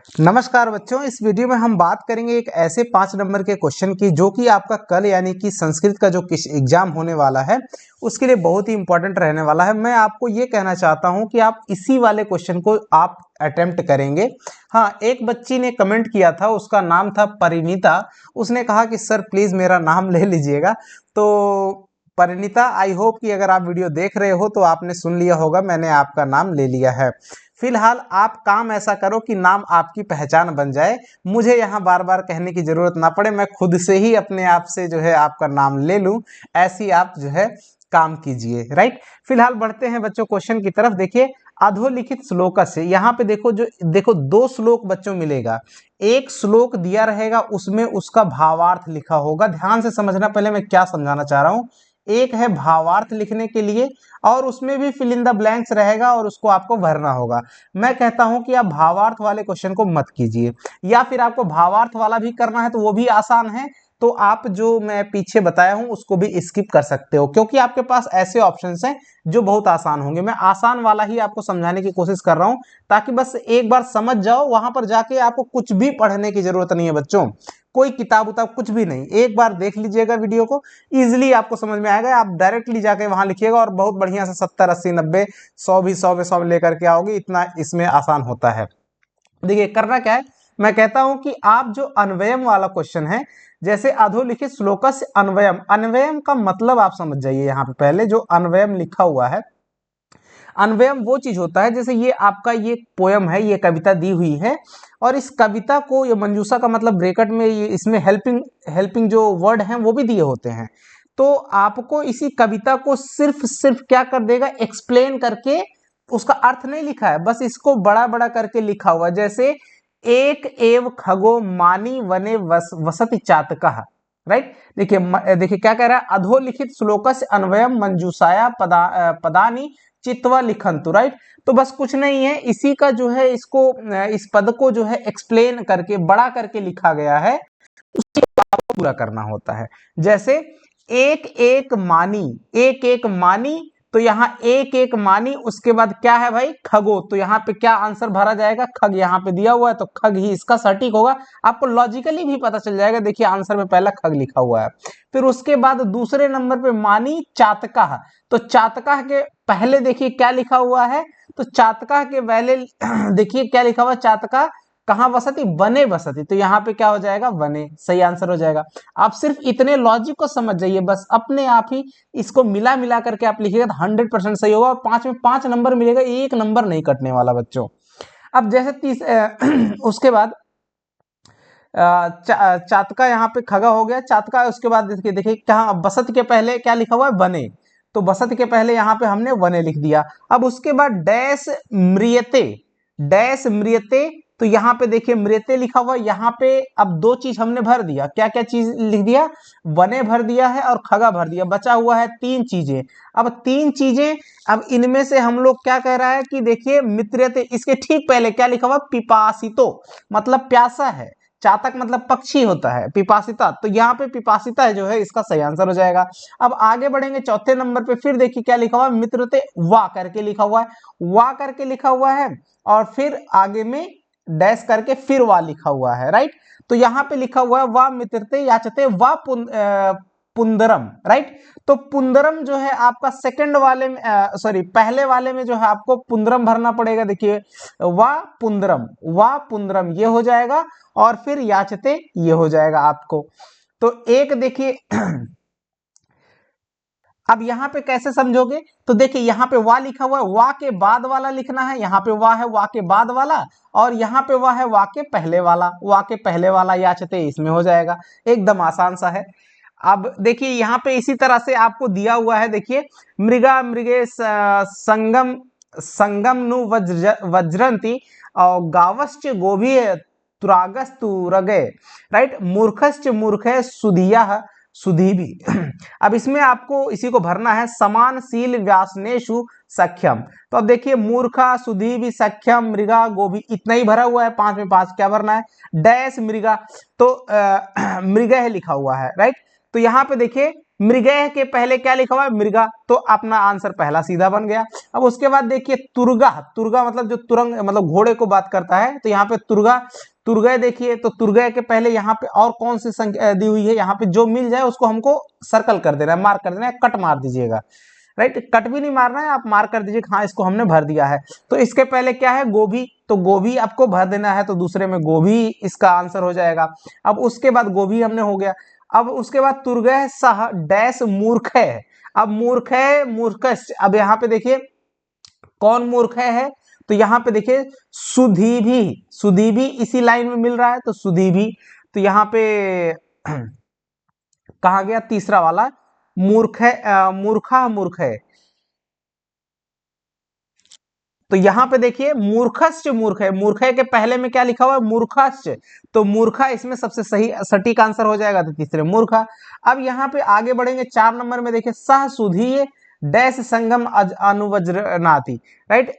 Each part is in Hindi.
नमस्कार बच्चों, इस वीडियो में हम बात करेंगे एक ऐसे 5 नंबर के क्वेश्चन की जो कि आपका कल यानी कि संस्कृत का जो एग्जाम होने वाला है उसके लिए बहुत ही इंपॉर्टेंट रहने वाला है। मैं आपको ये कहना चाहता हूं कि आप इसी वाले क्वेश्चन को आप अटेम्प्ट करेंगे। हाँ, एक बच्ची ने कमेंट किया था, उसका नाम था परिणीता। उसने कहा कि सर प्लीज मेरा नाम ले लीजिएगा। तो परिणीता, आई होप कि अगर आप वीडियो देख रहे हो तो आपने सुन लिया होगा, मैंने आपका नाम ले लिया है। फिलहाल आप काम ऐसा करो कि नाम आपकी पहचान बन जाए, मुझे यहाँ बार बार कहने की जरूरत ना पड़े, मैं खुद से ही अपने आप से जो है आपका नाम ले लूं। ऐसी आप जो है काम कीजिए, राइट। फिलहाल बढ़ते हैं बच्चों क्वेश्चन की तरफ। देखिए, अधोलिखित श्लोक से यहाँ पे देखो 2 श्लोक बच्चों मिलेगा। एक श्लोक दिया रहेगा, उसमें उसका भावार्थ लिखा होगा। ध्यान से समझना, पहले मैं क्या समझाना चाह रहा हूँ। एक है भावार्थ लिखने के लिए और उसमें भी फिल इन द ब्लैंक्स रहेगा और उसको आपको भरना होगा। मैं कहता हूं कि आप भावार्थ वाले क्वेश्चन को मत कीजिए, या फिर आपको भावार्थ वाला भी करना है तो वो भी आसान है। तो आप जो मैं पीछे बताया हूं उसको भी स्किप कर सकते हो, क्योंकि आपके पास ऐसे ऑप्शंस हैं जो बहुत आसान होंगे। मैं आसान वाला ही आपको समझाने की कोशिश कर रहा हूं ताकि बस एक बार समझ जाओ, वहां पर जाके आपको कुछ भी पढ़ने की जरूरत नहीं है बच्चों। कोई किताब उताब कुछ भी नहीं, एक बार देख लीजिएगा वीडियो को, इजिली आपको समझ में आएगा। आप डायरेक्टली जाके वहां लिखिएगा और बहुत बढ़िया से 70 80 90 100 भी 100 में 100 लेकर के आओगे। इतना इसमें आसान होता है। देखिए करना क्या है, मैं कहता हूं कि आप जो अन्वयम वाला क्वेश्चन है, जैसे अधोलिखित श्लोकस्य अन्वयम, अन्वयम का मतलब आप समझ जाइए। यहाँ पे पहले जो अन्वयम लिखा हुआ है, अन्वयम वो चीज होता है, जैसे ये आपका ये पोयम है, ये कविता दी हुई है और इस कविता को, ये मंजूषा का मतलब ब्रैकेट में ये इसमें हेल्पिंग हेल्पिंग जो वर्ड हैं वो भी दिए होते हैं। तो आपको इसी कविता को सिर्फ सिर्फ क्या कर देगा, एक्सप्लेन करके, उसका अर्थ नहीं लिखा है, बस इसको बड़ा बड़ा करके लिखा हुआ है। जैसे एक एव खगो मानी वने वसति चातकः, राइट। देखिए क्या कह रहा है, अधोलिखित श्लोकस्य अन्वयम मंजूषाया पदानी चित्वा लिखंतु, राइट। तो बस कुछ नहीं है, इसी का जो है इसको इस पद को जो है एक्सप्लेन करके बड़ा करके लिखा गया है, उसी को आपको पूरा करना होता है। जैसे एक एक मानी, एक एक मानी, तो यहाँ एक एक मानी, उसके बाद क्या है भाई, खगो, तो यहाँ पे क्या आंसर भरा जाएगा, खग। यहाँ पे दिया हुआ है तो खग ही इसका सटीक होगा। आपको लॉजिकली भी पता चल जाएगा, देखिए आंसर में पहला खग लिखा हुआ है। फिर उसके बाद दूसरे नंबर पे मानी चातका, तो चातका के पहले देखिए क्या लिखा हुआ है, तो चातका के पहले देखिए क्या लिखा हुआ है, चातका कहाँ बसती, वने बसती, तो यहाँ पे क्या हो जाएगा, वने, सही आंसर हो जाएगा। आप सिर्फ इतने लॉजिक को समझ जाइए, बस अपने आप ही इसको मिला मिला करके आप लिखिएगा तो 100% सही होगा और 5 में 5 नंबर मिलेगा, एक नंबर नहीं कटने वाला बच्चों। अब जैसे उसके बाद चातका यहाँ पे खगा हो गया, चातका। उसके बाद देखिए देखिए कहाँ, बसत के पहले क्या लिखा हुआ है, वने, तो बसत के पहले यहाँ पे हमने वने लिख दिया। अब उसके बाद डैश म्रियते, डैश म्रियते, तो यहाँ पे देखिए मृते लिखा हुआ, यहाँ पे अब 2 चीज हमने भर दिया। क्या क्या चीज लिख दिया, वने भर दिया है और खगा भर दिया, बचा हुआ है 3 चीजें। अब 3 चीजें, अब इनमें से हम लोग क्या कह रहा है कि देखिए मित्रते, इसके ठीक पहले क्या लिखा हुआ, पिपासितो, मतलब प्यासा है। चातक मतलब पक्षी होता है, पिपासिता, तो यहाँ पे पिपासिता है जो है इसका सही आंसर हो जाएगा। अब आगे बढ़ेंगे चौथे नंबर पे, फिर देखिए क्या लिखा हुआ है, मित्रते वा करके लिखा हुआ है, वा करके लिखा हुआ है, और फिर आगे में डैश करके फिर वा लिखा हुआ है, राइट। तो यहाँ पे लिखा हुआ है वा मित्रते याचते वा पुंदरम, राइट। तो पुंदरम जो है आपका सेकंड वाले में, सॉरी पहले वाले में जो है आपको पुंदरम भरना पड़ेगा। देखिए वा पुंदरम, वा पुंदरम ये हो जाएगा, और फिर याचते ये हो जाएगा आपको। तो एक देखिए अब यहाँ पे कैसे समझोगे, तो देखिए यहाँ पे वा लिखा हुआ है, वा के बाद वाला लिखना है, यहाँ पे वा है, वा के बाद वाला, और यहाँ पे वा है, वा के पहले वाला, वा के पहले वाला याचते इसमें हो जाएगा। एकदम आसान सा है। अब देखिए यहाँ पे इसी तरह से आपको दिया हुआ है, देखिए मृगा मृगे संगम संगम नु वज्रंती और गावश्च गोभी तुरागस्तु रगे, राइट। मूर्खश्च मूर्खे सुधिया सुधीभी। अब इसमें आपको इसी को भरना है, समानशील व्यासनेशु सख्यम। तो अब देखिए मूर्खा सुधी भी सख्यम मृगा गोभी, इतना ही भरा हुआ है। 5 में 5 क्या भरना है, डैश मृगा, तो मृग लिखा हुआ है, राइट। तो यहाँ पे देखिए मृगय के पहले क्या लिखा हुआ है, मृगा, तो अपना आंसर पहला सीधा बन गया। अब उसके बाद देखिए तुर्गा, तुर्गा मतलब जो तुरंग मतलब घोड़े को बात करता है, तो यहाँ पे तुर्गा, तुर्गय देखिए, तो तुर्गय के पहले यहाँ पे और कौन सी संख्या दी हुई है, यहाँ पे जो मिल जाए उसको हमको सर्कल कर देना है, मार्क कर देना है, कट मार दीजिएगा, राइट, कट भी नहीं मारना है, आप मार्क कर दीजिए, हाँ इसको हमने भर दिया है। तो इसके पहले क्या है, गोभी, तो गोभी आपको भर देना है, तो दूसरे में गोभी इसका आंसर हो जाएगा। अब उसके बाद गोभी हमने हो गया। अब उसके बाद तुर्गय सह डैश मूर्ख है, अब मूर्ख है, मूर्खश, अब यहाँ पे देखिए कौन मूर्ख है, तो यहाँ पे देखिए सुधीभी, सुधीभी इसी लाइन में मिल रहा है, तो सुधीभी, तो यहाँ पे कहा गया तीसरा वाला, मूर्ख है, मूर्खा मूर्ख है, तो यहाँ पे देखिए मूर्खश्च मूर्ख है, मूर्ख है के पहले में क्या लिखा हुआ है, मूर्खश्च, तो मूर्खा इसमें सबसे सही सटीक आंसर हो जाएगा, तो तीसरे मूर्खा। अब यहाँ पे आगे बढ़ेंगे 4 नंबर में, देखिए सह सुधीय डैश संगम अनुवज्रनाति, राइट,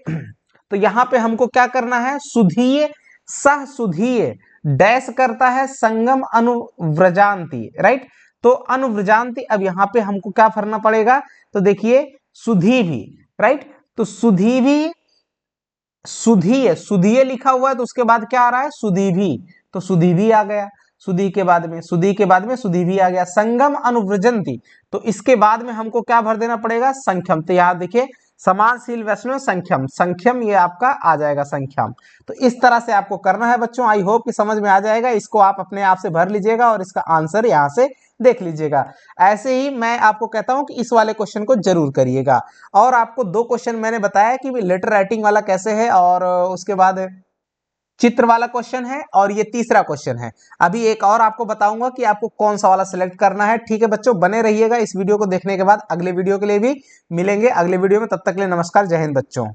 तो यहाँ पे हमको क्या करना है, सुधीय सह सुधीय डैश करता है संगम अनुव्रजांति, राइट, तो अनुव्रजांति, अब यहाँ पे हमको क्या भरना पड़ेगा, तो देखिए सुधी भी, राइट, तो सुधी भी, सुधीय, सुधीय लिखा हुआ है, तो उसके बाद क्या आ रहा है, सुधी भी, तो सुधी भी आ गया, सुधी के बाद में, सुधी के बाद में सुधी भी आ गया, संगम अनुव्रजंती, तो इसके बाद में हमको क्या भर देना पड़ेगा, संख्यम, तो यहाँ देखिए समानशील वैष्णव संख्यम, संख्यम ये आपका आ जाएगा संख्यम। तो इस तरह से आपको करना है बच्चों, आई होप कि समझ में आ जाएगा, इसको आप अपने आप से भर लीजिएगा और इसका आंसर यहाँ से देख लीजिएगा। ऐसे ही मैं आपको कहता हूं कि इस वाले क्वेश्चन को जरूर करिएगा। और आपको 2 क्वेश्चन मैंने बताया कि लेटर राइटिंग वाला कैसे है, और उसके बाद चित्र वाला क्वेश्चन है, और ये तीसरा क्वेश्चन है। अभी एक और आपको बताऊंगा कि आपको कौन सा वाला सिलेक्ट करना है। ठीक है बच्चों, बने रहिएगा इस वीडियो को देखने के बाद, अगले वीडियो के लिए भी मिलेंगे अगले वीडियो में, तब तक के लिए नमस्कार, जय हिंद बच्चों।